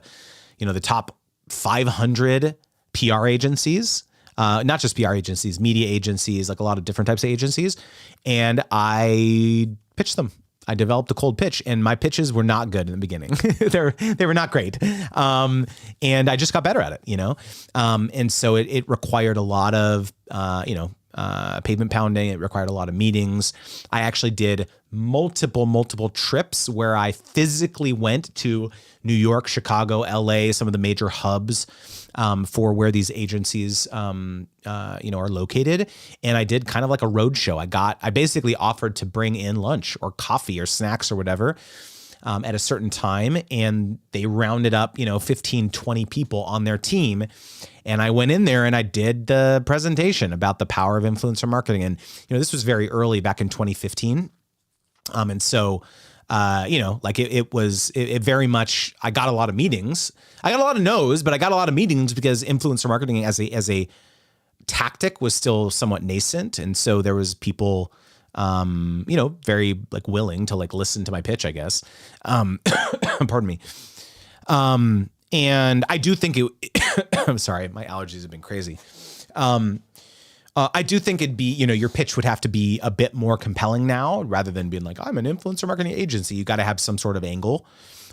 the top 500 PR agencies, not just PR agencies, media agencies, like a lot of different types of agencies. And I pitched them. I developed a cold pitch, and my pitches were not good in the beginning. They were not great. And I just got better at it, And so it required a lot of, pavement pounding. It required a lot of meetings. I actually did multiple trips where I physically went to New York, Chicago, LA, some of the major hubs for where these agencies, are located. And I did kind of like a road show. I basically offered to bring in lunch or coffee or snacks or whatever at a certain time. And they rounded up, 15, 20 people on their team. And I went in there and I did the presentation about the power of influencer marketing. And, this was very early back in 2015. And so, it very much, I got a lot of meetings. I got a lot of no's, but I got a lot of meetings because influencer marketing as a tactic was still somewhat nascent. And so there was people, very like willing to like listen to my pitch, I guess. Pardon me. And I do think I'm sorry, my allergies have been crazy. I do think it'd be, your pitch would have to be a bit more compelling now rather than being like, I'm an influencer marketing agency. You got to have some sort of angle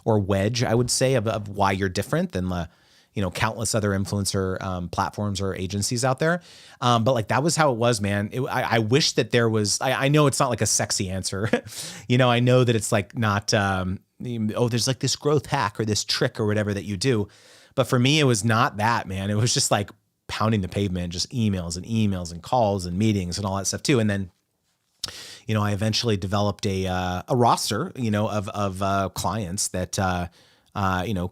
or wedge, I would say, of why you're different than the, countless other influencer platforms or agencies out there. But like, that was how it was, man. I wish that there was, I know it's not like a sexy answer. I know that it's like not, there's like this growth hack or this trick or whatever that you do. But for me, it was not that, man. It was just like pounding the pavement, just emails and calls and meetings and all that stuff too. And then, I eventually developed a roster, of clients that,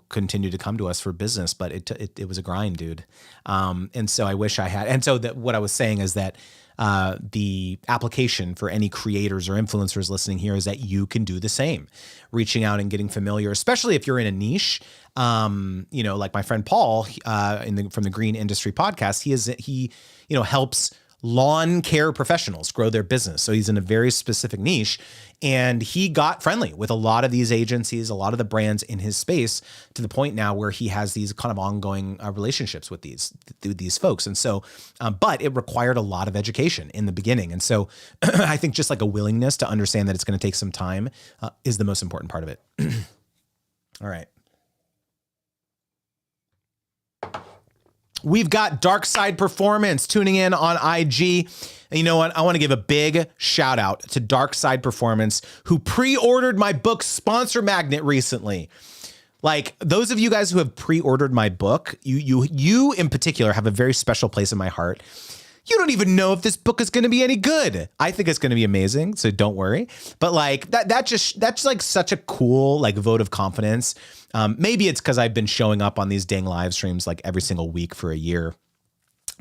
continue to come to us for business, but it was a grind, dude. And so I wish I had, and so that what I was saying is that, the application for any creators or influencers listening here is that you can do the same, reaching out and getting familiar, especially if you're in a niche. Like my friend Paul, from the Green Industry Podcast, he helps lawn care professionals grow their business. So he's in a very specific niche, and he got friendly with a lot of these agencies, a lot of the brands in his space, to the point now where he has these kind of ongoing relationships with these folks. And so, but it required a lot of education in the beginning. And so I think just like a willingness to understand that it's going to take some time is the most important part of it. All right. We've got Dark Side Performance tuning in on IG. And you know what? I want to give a big shout out to Dark Side Performance, who pre-ordered my book Sponsor Magnet recently. Like, those of you guys who have pre-ordered my book, you in particular have a very special place in my heart. You don't even know if this book is going to be any good. I think it's going to be amazing, so don't worry. But like that's like such a cool like vote of confidence. Maybe it's because I've been showing up on these dang live streams like every single week for a year.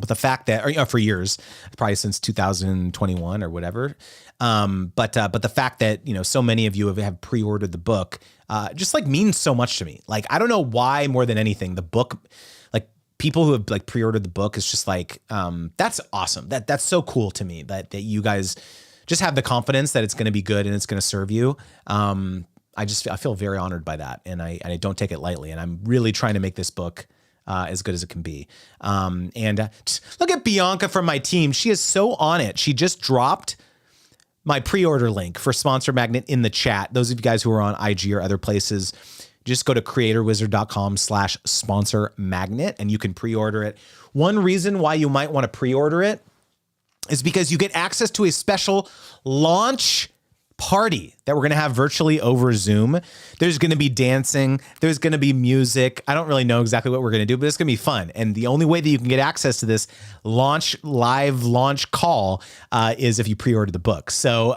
But the fact that, or for years, probably since 2021 or whatever. But the fact that, so many of you have pre-ordered the book, just like means so much to me. Like, I don't know why more than anything, the book, like people who have like pre-ordered the book is just like, that's awesome. That's so cool to me that you guys just have the confidence that it's going to be good and it's going to serve you. I feel very honored by that. And I don't take it lightly. And I'm really trying to make this book as good as it can be. And look at Bianca from my team. She is so on it. She just dropped my pre-order link for Sponsor Magnet in the chat. Those of you guys who are on IG or other places, just go to creatorwizard.com/sponsor magnet and you can pre-order it. One reason why you might want to pre-order it is because you get access to a special launch party that we're going to have virtually over Zoom. There's going to be dancing. There's going to be music. I don't really know exactly what we're going to do, but it's going to be fun. And the only way that you can get access to this live launch call is if you pre-order the book. So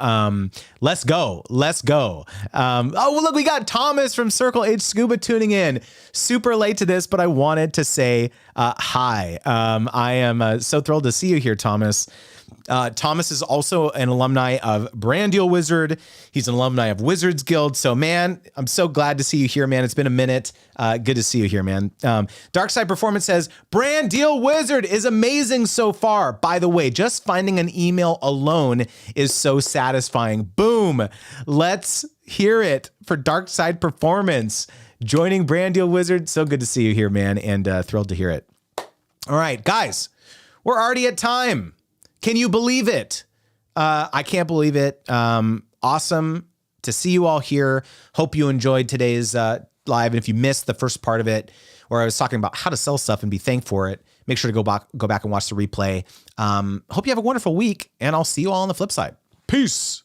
let's go. Oh, look, we got Thomas from Circle H Scuba tuning in. Super late to this, but I wanted to say hi. I am so thrilled to see you here, Thomas. Thomas is also an alumni of Brand Deal Wizard. He's an alumni of Wizards Guild. So, man, I'm so glad to see you here, man. It's been a minute. Good to see you here, man. Dark Side Performance says, Brand Deal Wizard is amazing so far. By the way, just finding an email alone is so satisfying. Boom. Let's hear it for Dark Side Performance. Joining Brand Deal Wizard. So good to see you here, man. And thrilled to hear it. All right, guys, we're already at time. Can you believe it? I can't believe it. Awesome to see you all here. Hope you enjoyed today's live. And if you missed the first part of it, where I was talking about how to sell stuff and be thankful for it, make sure to go back and watch the replay. Hope you have a wonderful week, and I'll see you all on the flip side. Peace.